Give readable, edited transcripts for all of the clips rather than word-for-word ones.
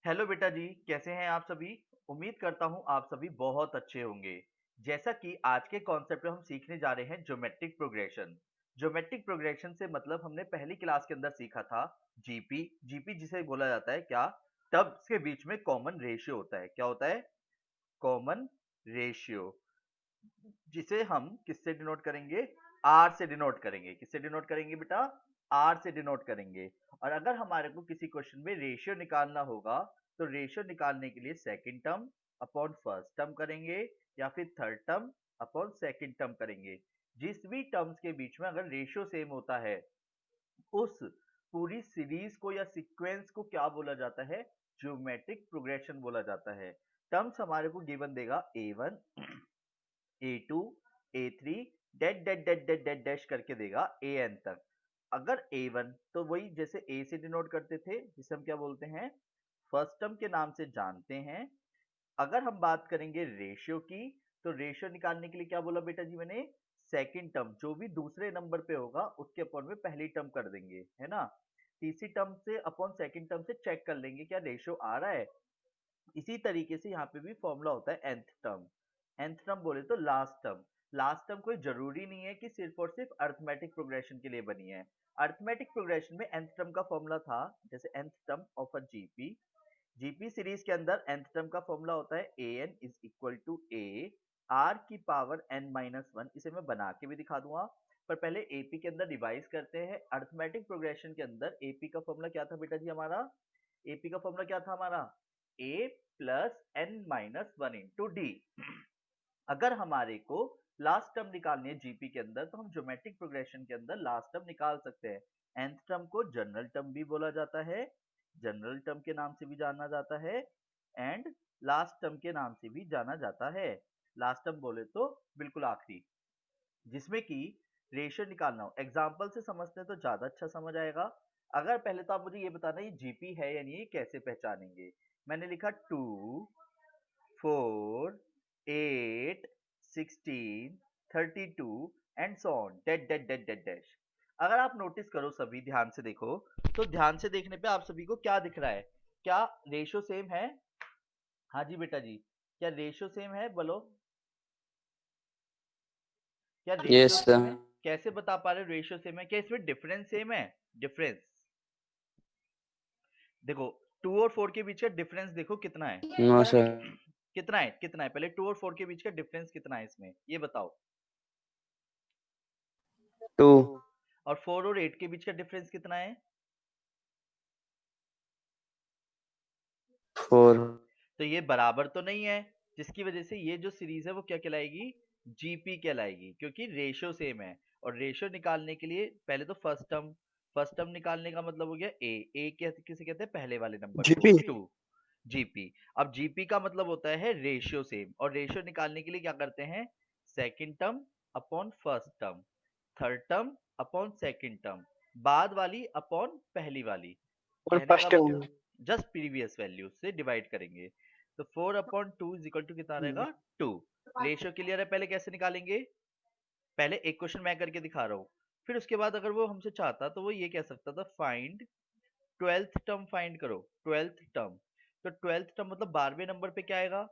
Hello बेटा जी, कैसे हैं आप सभी? उम्मीद करता हूँ आप सभी बहुत अच्छे होंगे। जैसा कि आज के कॉन्सेप्ट में हम सीखने जा रहे हैं ज्योमेट्रिक प्रोग्रेशन। ज्योमेट्रिक प्रोग्रेशन से मतलब हमने पहली क्लास के अंदर सीखा था जीपी। जीपी जिसे बोला जाता है क्या? टर्म्स के बीच में कॉमन रेशियो होता है। क्या होता है? कॉमन रेशियो, जिसे हम किससे डिनोट करेंगे? आर से डिनोट करेंगे। किससे डिनोट करेंगे बेटा? आर से डिनोट करेंगे। और अगर हमारे को किसी क्वेश्चन में रेशियो निकालना होगा तो रेशियो निकालने के लिए second term upon first term करेंगे या फिर third term upon second term करेंगे। जिस भी टर्म्स के बीच में अगर रेशियो सेम होता है उस पूरी सीरीज को या सीक्वेंस को क्या बोला जाता है? ज्योमेट्रिक प्रोग्रेशन बोला जाता है। टर्म्स हमारे को गिवन देगा A1 A2 A3 dot dot dot dot dot dash करके देगा AN तक। अगर A1 तो वही जैसे A से डिनोट करते थे, जिसे हम क्या बोलते हैं? फर्स्ट टर्म के नाम से जानते हैं। अगर हम बात करेंगे रेशियो की, तो रेशियो निकालने के लिए क्या बोला बेटा जी मैंने? सेकंड टर्म जो भी दूसरे नंबर पे होगा उसके अपॉन में पहली टर्म कर देंगे, है ना? तीसरी टर्म से अपॉन सेकंड टर्म से चेक कर लेंगे क्या रेशियो आ रहा है। इसी तरीके से यहाँ पे भी फॉर्मूला होता है nth टर्म। nth टर्म बोले तो लास्ट टर्म। लास्ट टर्म कोई जरूरी नहीं है कि सिर्फ और सिर्फ अरिथमेटिक प्रोग्रेशन के लिए बनी है। अरिथमेटिक प्रोग्रेशन में nth टर्म का फॉर्मूला था, जैसे nth term of a GP. GP series के अंदर nth टर्म का फॉर्मूला होता है an is equal to a r की पावर n माइनस वन। इसे मैं बना के भी दिखा दूंगा, पर पहले एपी के अंदर रिवाइज करते हैं। अरिथमेटिक प्रोग्रेशन के अंदर एपी का फॉर्मूला क्या था बेटा जी हमारा? एपी का फॉर्मूला क्या था हमारा? a plus N minus one into D. अगर हमारे को लास्ट टर्म निकालनी है जीपी के अंदर तो हम ज्योमेट्रिक प्रोग्रेशन के अंदर लास्ट टर्म निकाल सकते हैं। nth टर्म को जनरल टर्म भी बोला जाता है, जनरल टर्म के नाम से भी जाना जाता है, एंड लास्ट टर्म के नाम से भी जाना जाता है। लास्ट टर्म बोले तो बिल्कुल आखिरी, जिसमें कि रेशियो निकालना हो। एग्जाम्पल से समझते हैं तो ज्यादा अच्छा समझ आएगा। अगर पहले तो आप मुझे ये बताना ये जीपी है या नहीं, ये कैसे पहचानेंगे? मैंने लिखा 2 4 8 16 32 and so on dot dot dot dot dash. अगर आप नोटिस करो, सभी ध्यान से देखो, तो ध्यान से देखने पे आप सभी को क्या दिख रहा है? क्या रेशियो सेम है? हाँ जी बेटा जी, क्या रेशियो सेम है? बोलो, क्या रेशियो यस सेम है? सर। कैसे बता पा रहे हो रेशियो सेम है? क्या इसमें डिफरेंस सेम है? डिफरेंस देखो, 2 और 4 के बीच का डिफरेंस देखो कितना है। No sir. कितना है? कितना है? पहले 2 और 4 के बीच का डिफरेंस कितना है इसमें, ये बताओ। 2 और 4 और 8 के बीच का डिफरेंस कितना है? 4। तो ये बराबर तो नहीं है, जिसकी वजह से ये जो सीरीज है वो क्या कहलाएगी? जीपी कहलाएगी, क्योंकि रेशियो सेम है। और रेशियो निकालने के लिए पहले तो फर्स्ट टर्म निकालने का मतलब हो गया ए किसे कहते हैं? पहले वाले नंबर को, जीपी। 2। जीपी। अब जीपी का मतलब होता है रेशियो सेम, और रेशियो निकालने के लिए क्या करते हैं? Second term upon first term, third term upon second term, बाद वाली अपॉन पहली वाली। और कहने का फर्स्ट मतलब जस्ट प्रीवियस वैल्यू से डिवाइड करेंगे। तो 4 upon two is equal to कितना रहेगा? 2। रेशियो क्लियर है? पहले कैसे निकालेंगे? पहले एक क्वेश्चन मैं करके दिखा रहा हूँ, फिर उसके बाद अगर वो हमसे चाहता तो वो ये कह सकता था फाइंड ट्वेल्थ टर्म फाइंड करो। ट्वेल्थ टर्म, तो ट्वेल्थ टर्म मतलब 12वें नंबर पे क्या आएगा?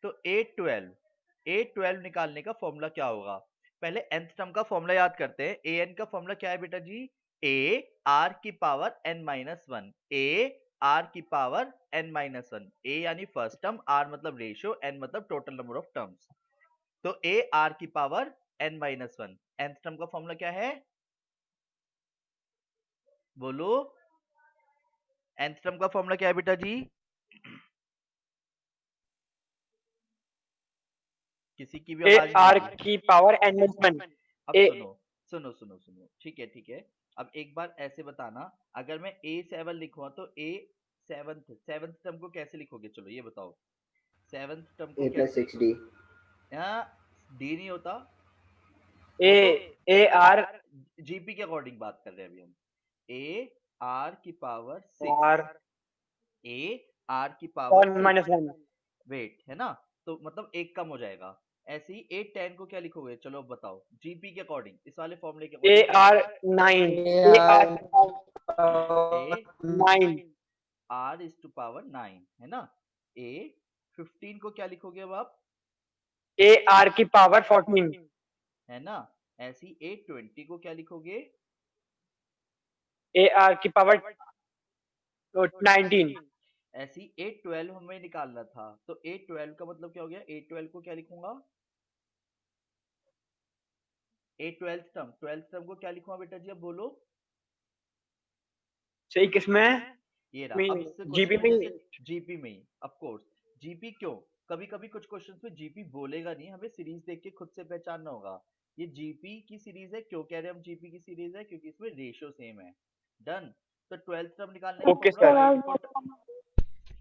तो ए ट्वेल्व निकालने का फॉर्मूला क्या होगा? पहले nth टर्म का फॉर्मूला याद करते हैं। ए एन का फॉर्मूला क्या है बेटा जी? ए आर की power N minus one. A are की power N minus one. A यानी फर्स्ट टर्म, आर मतलब रेशियो, एन मतलब टोटल नंबर ऑफ टर्म्स। तो ए आर की power N minus one. nth term का फॉर्मूला क्या है? बोलो, nth टर्म का फॉर्मूला क्या है बेटा जी? किसी की भी ए आवाज नहीं आ आर रही। की पावर एन वन। अब ए सुनो, सुनो सुनो सुनो, ठीक है ठीक है। अब एक बार ऐसे बताना, अगर मैं A7 लिखूंगा तो ए सेवंथ सेवंथ टर्म को कैसे लिखोगे? चलो ये बताओ, सेवंथ टर्म को ए प्लस कैसे? Six d. यहाँ डी नहीं होता, ए वो तो ए आर जीपी के अकॉर्डिंग बात कर रहे हैं अभी हम। ए आर की power six, r a are की power one six, minus one. Wait है ना? तो मतलब एक कम हो जाएगा। ऐसे ही 8 10 को क्या लिखोगे? चलो अब बताओ, जीपी के अकॉर्डिंग, इस वाले फॉर्मूले के ए अकॉर्डिंग क्या आर लिखोगे? 9। A A R R 9। r is to power 9 है ना। a 15 को क्या लिखोगे अब आप? ए आर की पावर 14 है ना। ऐसी a 20 को क्या लिखोगे? ए आर की पावर 19 ऐसी a 12 हमें निकालना था, तो a 12 का मतलब क्या हो गया? a 12 को क्या लिखूंगा? a 12th टर्म को क्या लिखूंगा बेटा जी, अब बोलो। सही किसमें ये रहा। अब में इससे जीबी क्वेश्चन में में जैसे जीपी में ही ऑफ कोर्स। जीपी क्यों? कभी कभी कुछ क्वेश्चंस में जीपी बोलेगा नहीं, हमें सीरीज देख के खुद से पहचानना होगा। ये जीपी की सीरीज है, क्यों कह रहे हैं हम जीपी की सीरीज है? क्योंकि इसमें रेशियो सेम है। डन। तो 12th टर्म निकालने का okay formula sir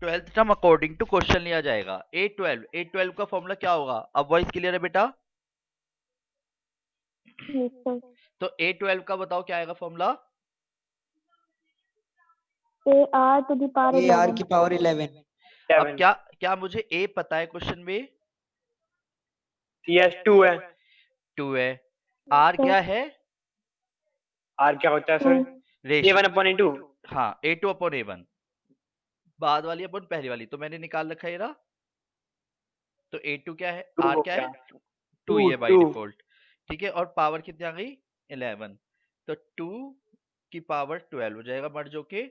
12th term according to question लिया जाएगा। A12 का फॉर्मूला क्या होगा? अब वॉइस क्लियर है बेटा? तो A12 का बताओ क्या आएगा फॉर्मूला? ए आर की पावर 11। अब 7 क्या क्या मुझे A पता है क्वेश्चन में? यस 2 है 2 है। R क्या है? आर क्या होता है sir A one ratio. Upon A two हाँ, A2 अपॉन A1, बाद वाली अपन पहली वाली, तो मैंने निकाल रखा है ये रहा। तो A2 क्या है? 2 R हो क्या गया है? 2 ही 2 है बाय 2 डिफॉल्ट। ठीक है, और पावर कितनी आ गई? 11। तो 2 की पावर 12 हो जाएगा मर्ज होके।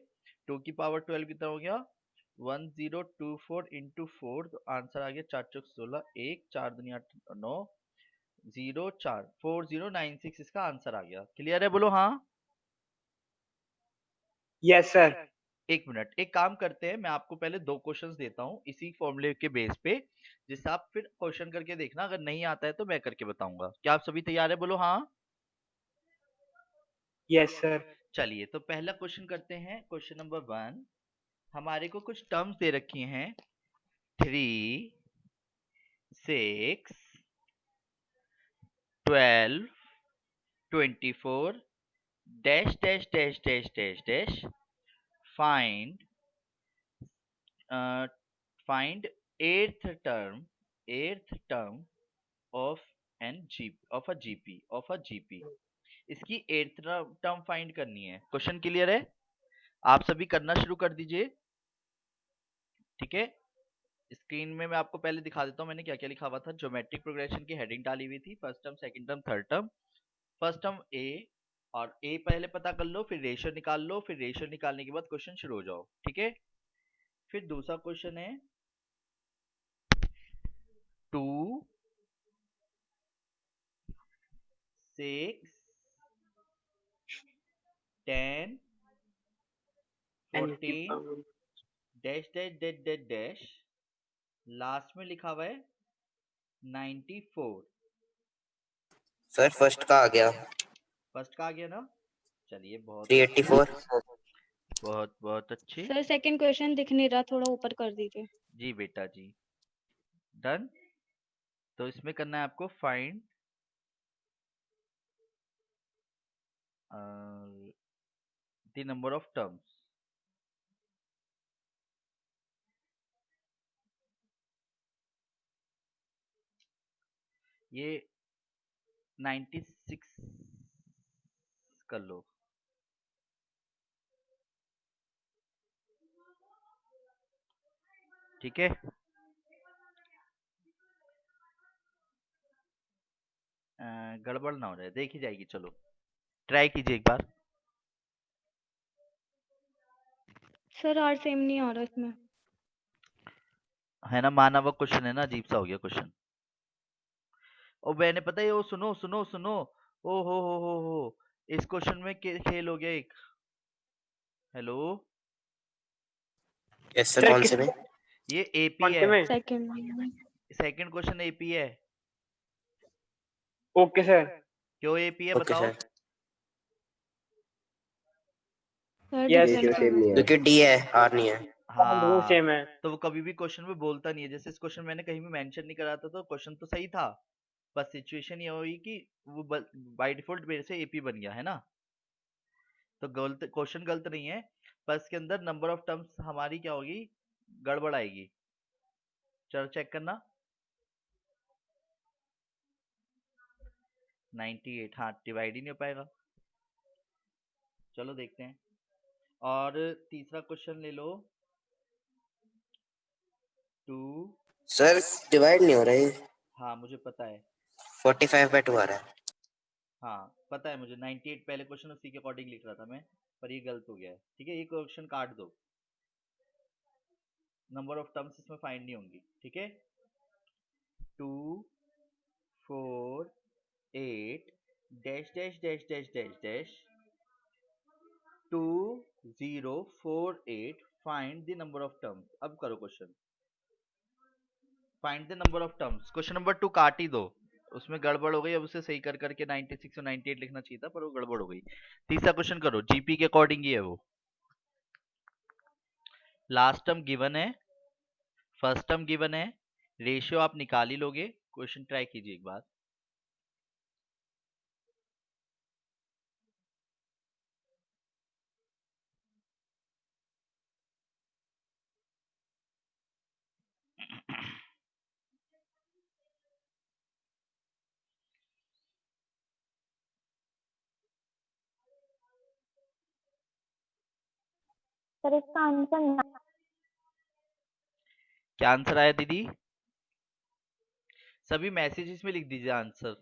2 की पावर 12 कितना हो गया? 1024 इंटू 4, तो आंसर आ गया 4 चौक 16, 1 4 दुनिया 9, 0 4 4096 इसका आंसर आ गया। क्लियर है? बोलो हाँ। यस सर एक मिनट, एक काम करते हैं, मैं आपको पहले दो क्वेश्चंस देता हूँ इसी फॉर्मूले के बेस पे, जिससे आप फिर क्वेश्चन करके देखना, अगर नहीं आता है तो मैं करके बताऊंगा। क्या आप सभी तैयार है? बोलो हाँ। यस सर चलिए, तो पहला क्वेश्चन करते हैं। Question number 1। हमारे को कुछ टर्म्स दे रखी हैं। 3 6 12 24 dash dash dash dash dash dash find find eighth term of of a GP. इसकी एट्थ टर्म फाइंड करनी है। क्वेश्चन क्लियर है? आप सभी करना शुरू कर दीजिए। ठीक है, स्क्रीन में मैं आपको पहले दिखा देता हूँ मैंने क्या क्या लिखा हुआ था। ज्योमेट्रिक प्रोग्रेशन की हेडिंग डाली हुई थी, first term, second term, third term. First term A, और ए पहले पता कर लो, फिर रेशियो निकाल लो, फिर रेशियो निकालने के बाद क्वेश्चन शुरू हो जाओ। ठीक है, फिर दूसरा क्वेश्चन है 2 6 10 14 dash dash dash dash dash, last में लिखा हुआ है 94। सर फर्स्ट का आ गया फर्स्ट का आ गया ना? चलिए, बहुत अच्छे, 384। बहुत बहुत अच्छे। सर सेकंड क्वेश्चन दिख नहीं रहा, थोड़ा ऊपर कर दीजिए। जी बेटा जी। डन। तो इसमें करना है आपको find the number of terms. ये 96 कर लो। ठीक है, गड़बड़ ना हो जाए, देखी जाएगी। चलो ट्राई कीजिए एक बार। सर आर सेम नहीं आ रहा इसमें। है ना, माना हुआ क्वेश्चन है ना, अजीब सा हो गया क्वेश्चन। और मैंने पता है, वो सुनो सुनो सुनो, ओ हो, इस क्वेश्चन में खेल हो गया एक। हेलो, यस सर सर कौन किस से में? ये एपी कौन से है। में सेकंड। सेकंड क्वेश्चन एपी है। ओके सर क्यों एपी है ओके बताओ? सर सर यस डिफरेंट कम है। क्योंकि डी है आर नहीं है। वो हाँ, सेम है तो वो कभी भी क्वेश्चन में बोलता नहीं है। जैसे इस क्वेश्चन मैंने कहीं भी मेंशन नहीं करा था, तो क्वेश्चन तो सही था, बस सिचुएशन ये हुई कि वो बाय डिफॉल्ट मेरे से एपी बन गया है ना। तो गलत क्वेश्चन गलत नहीं है, पर इसके अंदर नंबर ऑफ टर्म्स हमारी क्या होगी, गड़बड़ आएगी। चलो चेक करना। 98, हाँ डिवाइड ही नहीं हो पाएगा। चलो देखते हैं। और तीसरा क्वेश्चन ले लो। 2 सर डिवाइड नहीं हो रहा है। हाँ मुझे पता है 45/2 आ रहा है। हाँ पता है मुझे 98 पहले क्वेश्चन उसी के अकॉर्डिंग लिख रहा था मैं, पर ये गलत हो गया है। ठीक है, ये क्वेश्चन काट दो, नंबर ऑफ टर्म्स इसमें फाइंड नहीं होंगी। ठीक है, 2 4 8 dash dash dash dash dash dash 2 0 4 8 find the number of terms. अब करो question, find the number of terms. Question number 2 काट ही दो, उसमें गड़बड़ हो गई। अब उसे सही कर करके 96 और 98 लिखना चाहिए था, पर वो गड़बड़ हो गई। तीसरा क्वेश्चन करो, जीपी के अकॉर्डिंग ही है वो। लास्ट टर्म गिवन है, फर्स्ट टर्म गिवन है, रेशियो आप निकाल ही लोगे। क्वेश्चन ट्राई कीजिए एक बार। सर इसका आंसर क्या आंसर आया दीदी? सभी मैसेजेस में लिख दीजिए आंसर।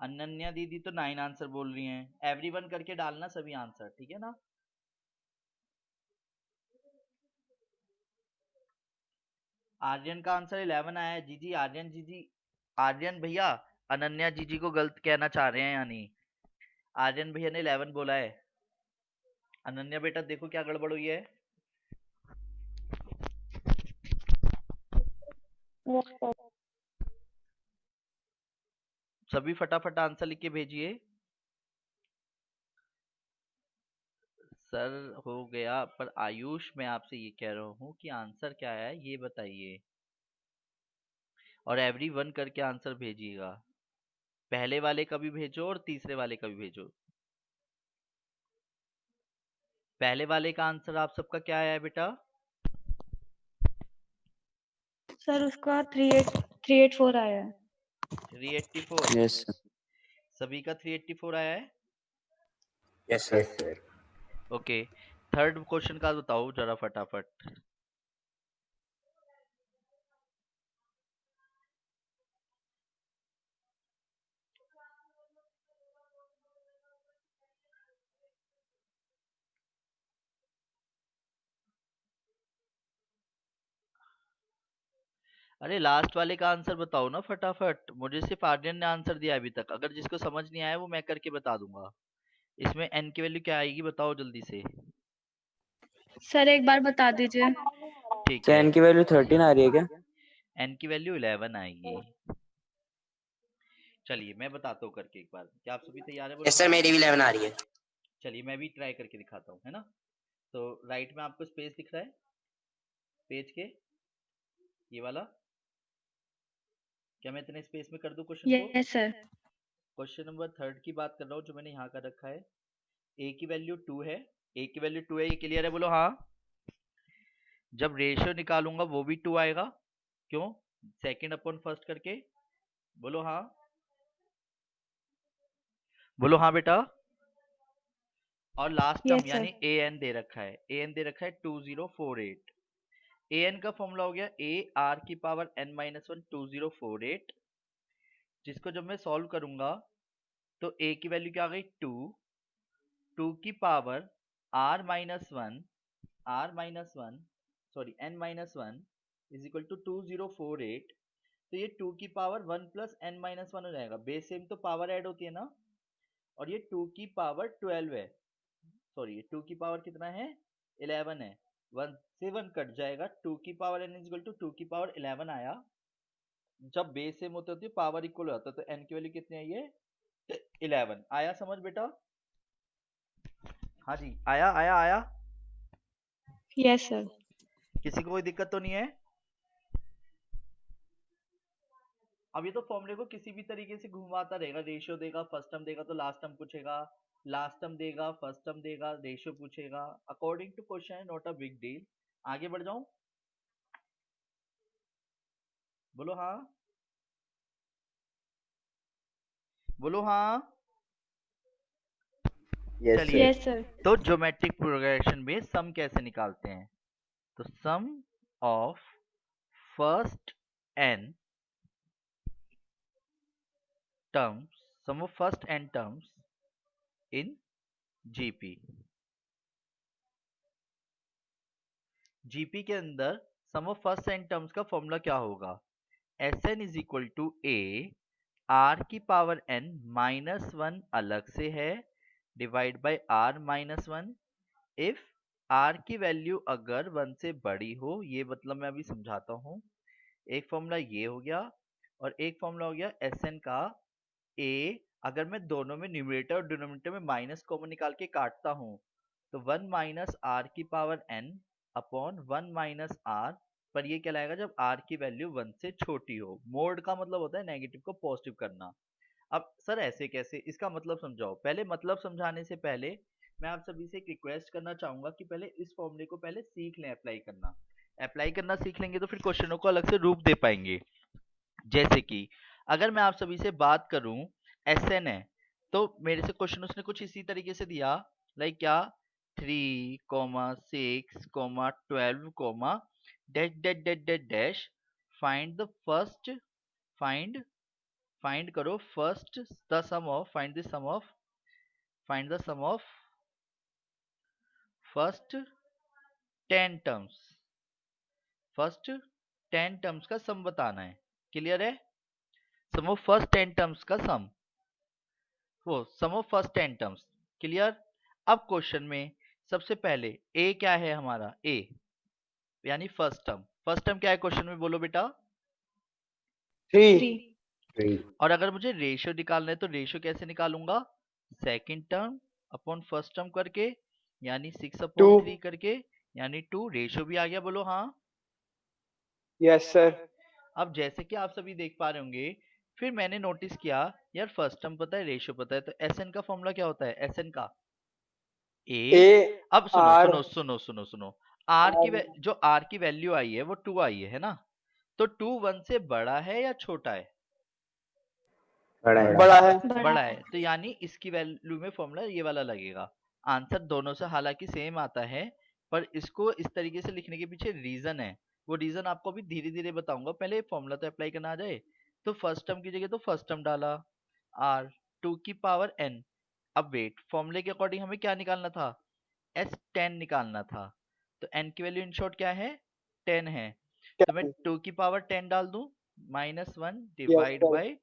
अनन्या दीदी तो 9 आंसर बोल रही हैं। एवरीवन करके डालना सभी आंसर, ठीक है ना? आर्यन का आंसर 11 आया है। जीजी आर्यन जीजी, आर्यन भैया अनन्या जीजी को गलत कहना चाह रहे हैं यानी आर्यन भैया ने 11 बोला है। अनन्या बेटा देखो क्या गड़बड़ हुई है। Yes sir. सभी फटाफट आंसर लिख के भेजिए। सर हो गया, पर आयुष मैं आपसे ये कह रहा हूँ कि आंसर क्या है ये बताइए, और एवरीवन करके आंसर भेजिएगा। पहले वाले का भी भेजो और तीसरे वाले का भी भेजो। पहले वाले का आंसर आप सबका क्या आया है बेटा? सर उसका 384 आया है। 384। Yes sir. सभी का 384 आया है। Yes sir. Okay, third question का बताओ जरा फटाफट। अरे लास्ट वाले का आंसर बताओ ना फटाफट। मुझे सिर्फ आर्यन ने आंसर दिया अभी तक। अगर जिसको समझ नहीं आया वो मैं करके बता दूंगा। इसमें एन की वैल्यू क्या आएगी बताओ जल्दी से। सर एक बार बता दीजिए। ठीक सर है, एन की वैल्यू 13 आ रही है क्या? एन की वैल्यू 11 आएगी। चलिए मैं बताता हूँ करके एक बार। क्या आप सभी तैयार है? बोलो यस सर, हाँ। मेरी भी 11 आ रही है। चलिए मैं भी ट्राई करके दिखाता हूँ, है ना? तो राइट में आपको स्पेस दिख रहा है पेज के, ये वाला। क्या मैं इतने स्पेस में कर दूं क्वेश्चन को? Yes sir. Question number third की बात कर रहा हूँ जो मैंने यहाँ कर रखा है। ए की वैल्यू 2 है, ए की वैल्यू 2 है, ये क्लियर है? बोलो हाँ। जब रेशियो निकालूंगा वो भी 2 आएगा। क्यों? सेकंड अपॉन फर्स्ट करके। बोलो हाँ, बोलो हाँ बेटा। और लास्ट टर्म यस यानी सर। ए एन दे रखा है, ए एन दे रखा है 2048। ए एन का फॉर्मूला हो गया ए आर की पावर एन माइनस 1 2048, जिसको जब मैं सॉल्व करूंगा तो ए की वैल्यू क्या आ गई 2, 2 की power R minus one, R minus one sorry N minus one is equal to 2048। तो ये 2 की power 1 plus N minus one हो जाएगा। बेस सेम तो पावर ऐड होती है ना, और ये 2 की पावर 12 है। सॉरी ये 2 की पावर कितना है 11 है। 1 से 1 कट जाएगा, 2 की पावर n इक्वल टू 2 की पावर 11 आया। जब बेस सेम होते होती है पावर इक्वल हो जाता है, तो n की वैल्यू कितनी आई है 11। आया समझ बेटा? हाँ जी आया आया आया। Yes sir. किसी को कोई दिक्कत तो नहीं है? अब ये तो फॉर्मूले को किसी भी तरीके से घुमाता रहेगा। रेशियो देगा, फर्स्ट टर्म देगा तो लास्ट टर्म पूछेगा, लास्ट टर्म देगा फर्स्ट टर्म देगा, रेशियो पूछेगा। अकॉर्डिंग टू क्वेश्चन है, नॉट अ बिग डील। आगे बढ़ जाऊं? बोलो हाँ, बोलो हाँ। चलिए यस सर। तो ज्योमेट्रिक प्रोग्रेशन में सम कैसे निकालते हैं? तो sum of first n terms, sum of first n terms in GP. GP के अंदर sum of first n terms का फॉर्मूला क्या होगा? Sn is equal to a r की पावर n माइनस वन अलग से है divide by r minus one. If r की वैल्यू अगर वन से बड़ी हो, ये मतलब मैं अभी समझाता हूँ। एक फॉर्मूला ये हो गया और एक फॉर्मूला हो गया Sn का a। अगर मैं दोनों में न्यूमरेटर और डिनोमिनेटर में माइनस कॉमन निकाल के काटता हूँ तो वन माइनस आर की power n upon one minus R, पर ये क्या लाएगा जब r की वैल्यू वन से छोटी हो। मोड का मतलब होता है नेगेटिव को पॉजिटिव करना। अब सर ऐसे कैसे, इसका मतलब समझाओ। पहले मतलब समझाने से पहले मैं आप सभी से एक रिक्वेस्ट करना चाहूंगा कि पहले इस फॉर्मूले को पहले सीख लें। अप्लाई करना सीख लेंगे तो फिर क्वेश्चनों को अलग से रूप दे पाएंगे। जैसे कि अगर मैं आप सभी से बात करूं Sn है तो मेरे से क्वेश्चन उसने कुछ इसी तरीके से दिया, लाइक क्या 3,6,12, dash dash dash dash dash, find the first, find find करो first the sum of, find the sum of first 10 terms, first 10 terms का सम बताना है। क्लियर है? सम ऑफ फर्स्ट 10 टर्म्स का सम, वो सम ऑफ फर्स्ट 10 टर्म्स। क्लियर? अब question में सबसे पहले ए क्या है हमारा, ए यानी फर्स्ट टर्म। फर्स्ट टर्म क्या है क्वेश्चन में, बोलो बेटा। 3। और अगर मुझे रेशियो निकालना है तो रेशियो कैसे निकालूंगा? Second term upon first term करके, यानी 6 अपॉन 3 करके, यानी 2। रेशियो भी आ गया, बोलो हाँ। Yes sir. अब जैसे कि आप सभी देख पा रहे होंगे, फिर मैंने नोटिस किया यार फर्स्ट टर्म पता है, रेशियो पता है, तो Sn का फॉर्मूला क्या होता है? Sn का ए अब सुनो आर सुनो सुनो सुनो सुनो, जो r की वैल्यू आई है वो 2 आई है ना? तो 2 1 से बड़ा है या छोटा है? बड़ा है। बड़ा है, तो यानी इसकी वैल्यू में फॉर्मूला ये वाला लगेगा। आंसर दोनों से हालांकि सेम आता है, पर इसको इस तरीके से लिखने के पीछे रीजन है। वो रीजन आपको भी धीरे धीरे बताऊंगा, पहले फॉर्मूला तो अप्लाई करना आ जाए। तो फर्स्ट टर्म की जगह तो फर्स्ट टर्म डाला, r 2 की पावर n। अब वेट, फॉर्मूले के अकॉर्डिंग हमें क्या निकालना था? S10 निकालना था। तो n की वैल्यू इन शॉर्ट क्या है? 10 है। तो मैं 2 की पावर 10 डाल दूं, minus one yes divide sir. By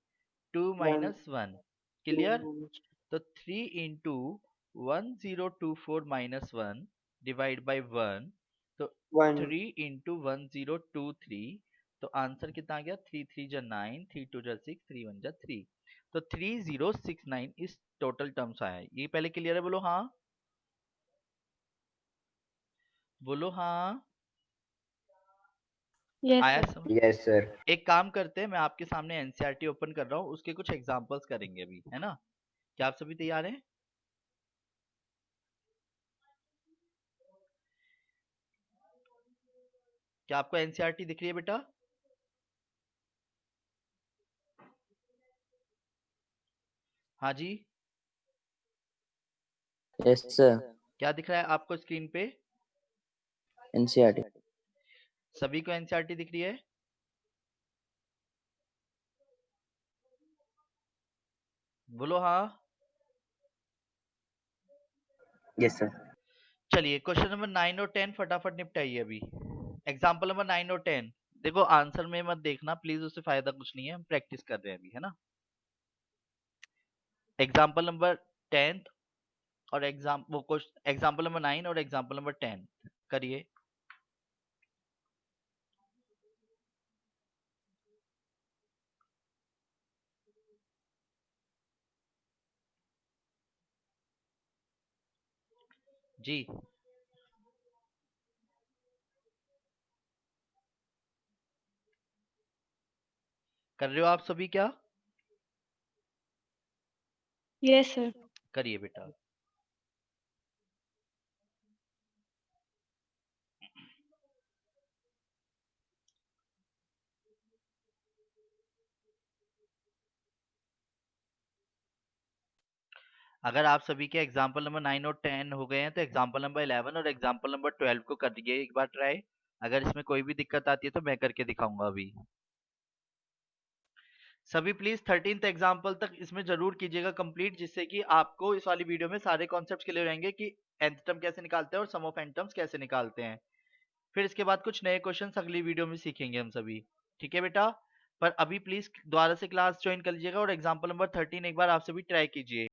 2 minus one. Clear? तो 3 into 1024 minus one divide by one, तो 3 इंटू 1023। तो आंसर कितना आ गया? 3 3 जा 9, 3 2 जा 6, 3 1 जा 3। तो 3069 इस टोटल टर्म्स आया है। ये पहले क्लियर है? बोलो हाँ, बोलो हाँ। यस आया सर। समझ? Yes sir. एक काम करते हैं, मैं आपके सामने एनसीईआरटी ओपन कर रहा हूँ, उसके कुछ एग्जांपल्स करेंगे अभी, है ना? क्या आप सभी तैयार हैं? क्या आपको एनसीईआरटी दिख रही है बेटा? हाँ जी, यस सर। क्या दिख रहा है आपको स्क्रीन पे? एनसीईआरटी। सभी को एनसीईआरटी दिख रही है? बोलो हाँ। Yes sir. चलिए क्वेश्चन नंबर 9 और 10 फटाफट निपटाइए अभी। एग्जाम्पल नंबर 9 और 10। देखो आंसर में मत देखना प्लीज, उससे फायदा कुछ नहीं है, हम प्रैक्टिस कर रहे हैं अभी, है ना? एग्जाम्पल नंबर 10 और एग्जाम्पल नंबर 9 और एग्जाम्पल नंबर 10 करिए। जी कर रहे हो आप सभी क्या? Yes sir. करिए बेटा। अगर आप सभी के एग्जाम्पल नंबर 9 और 10 हो गए हैं तो एग्जाम्पल नंबर 11 और एग्जाम्पल नंबर 12 को कर दीजिए एक बार ट्राई। अगर इसमें कोई भी दिक्कत आती है तो मैं करके दिखाऊंगा अभी। सभी प्लीज 13th एग्जाम्पल तक इसमें जरूर कीजिएगा कंप्लीट, जिससे कि आपको इस वाली वीडियो में सारे कॉन्सेप्ट क्लियर रहेंगे कि nth टर्म कैसे निकालते हैं और सम ऑफ n टर्म्स कैसे निकालते हैं। फिर इसके बाद कुछ नए क्वेश्चंस अगली वीडियो में सीखेंगे हम सभी। ठीक है बेटा, पर अभी प्लीज दोबारा से क्लास ज्वाइन कर लीजिएगा और एग्जाम्पल नंबर 13 एक बार आप सभी ट्राई कीजिए।